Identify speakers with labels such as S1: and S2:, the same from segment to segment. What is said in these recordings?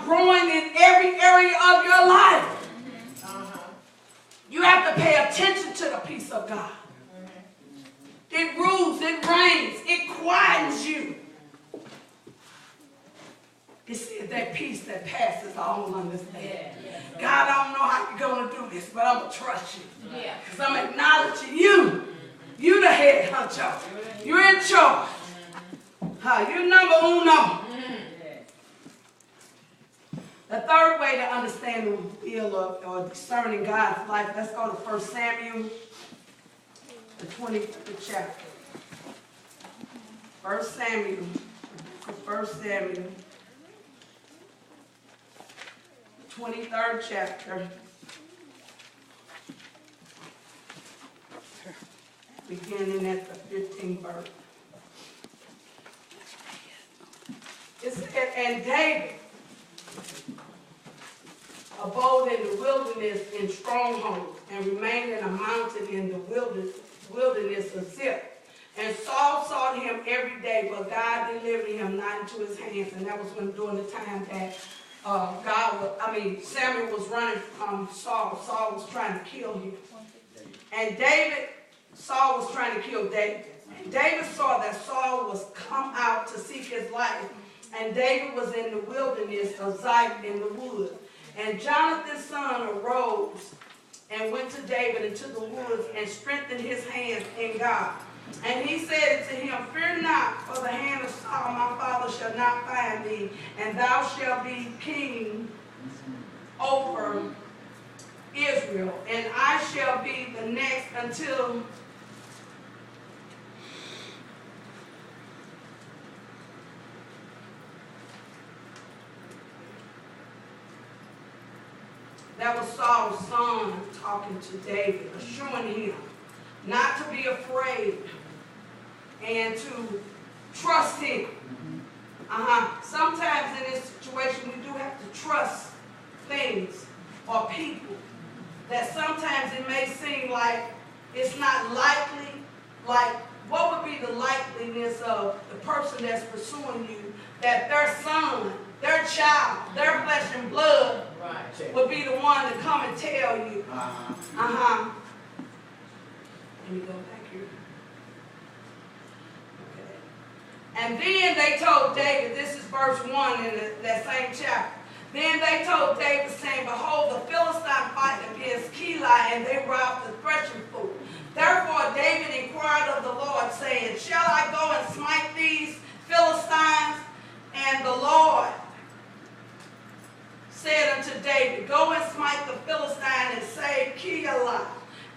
S1: growing in every area of your life. You have to pay attention to the peace of God. It rules, it reigns, it quietens you. It says that peace that passes all understanding. God, I don't know how you're going to do this, but I'm going to trust you. Because I'm acknowledging you. You the head honcho. You're in charge. You're number uno. The third way to understand the will of or discerning God's life, let's go to 1 Samuel, the 25th chapter. 1 Samuel, the 23rd chapter, beginning at the 15th verse. It said, and David abode in the wilderness in strongholds, and remained in a mountain in the wilderness of Ziph. And Saul sought him every day, but God delivered him not into his hands. And that was during the time that Samuel was running from Saul. Saul was trying to kill him. And Saul was trying to kill David. And David saw that Saul was come out to seek his life. And David was in the wilderness of Ziph in the woods. And Jonathan's son arose and went to David into the woods and strengthened his hands in God. And he said to him, fear not, for the hand of Saul my father shall not find thee, and thou shalt be king over Israel, and I shall be the next until that was Saul's son talking to David, assuring him not to be afraid and to trust him. Sometimes in this situation we do have to trust things or people that sometimes it may seem like it's not likely. Like, what would be the likeliness of the person that's pursuing you that their son, their child, their flesh and blood would be the one to come and tell you. Let me go back here. Okay. And then they told David, this is verse 1 in that same chapter. Then they told David, saying, behold, the Philistine fight against Keilah, and they robbed the threshing floor. Therefore David inquired of the Lord, saying, shall I go and smite these Philistines? And the Lord said unto David, go and smite the Philistine and save Keilah.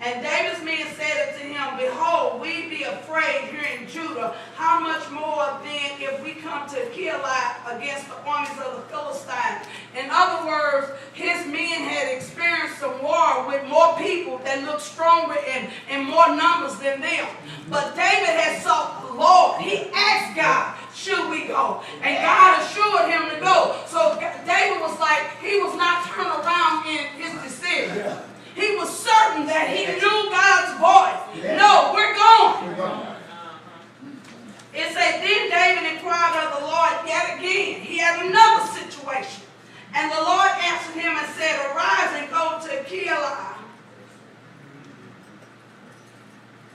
S1: And David's men said unto him, behold, we be afraid here in Judah. How much more then if we come to Keilah against the armies of the Philistines? In other words, his men had experienced a war with more people that looked stronger and more numbers than them. But David had sought the Lord. He asked God, should we go? And God assured him to go. So David was like, he was not turned around in his decision. He was certain that he knew God's voice. No, we're going. It said, then David inquired of the Lord yet again. He had another situation. And the Lord answered him and said, arise and go to Keilah,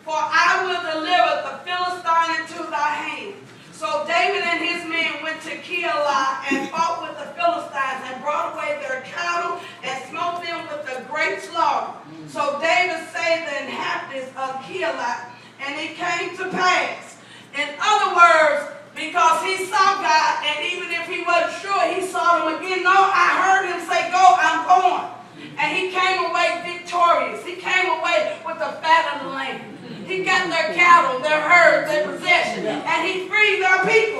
S1: for I will deliver the Philistine into thy hand. So David and his men went to Keilah and fought with the Philistines and brought away their cattle and smote them with a great slaughter. So David saved the inhabitants of Keilah, and it came to pass. In other words, because he saw God, and even if he wasn't sure, he saw him again. No, I heard him say, go, I'm going. And he came away victorious. He came away with the fat of the land. He got their cattle, their herds, their possessions, and he freed their people.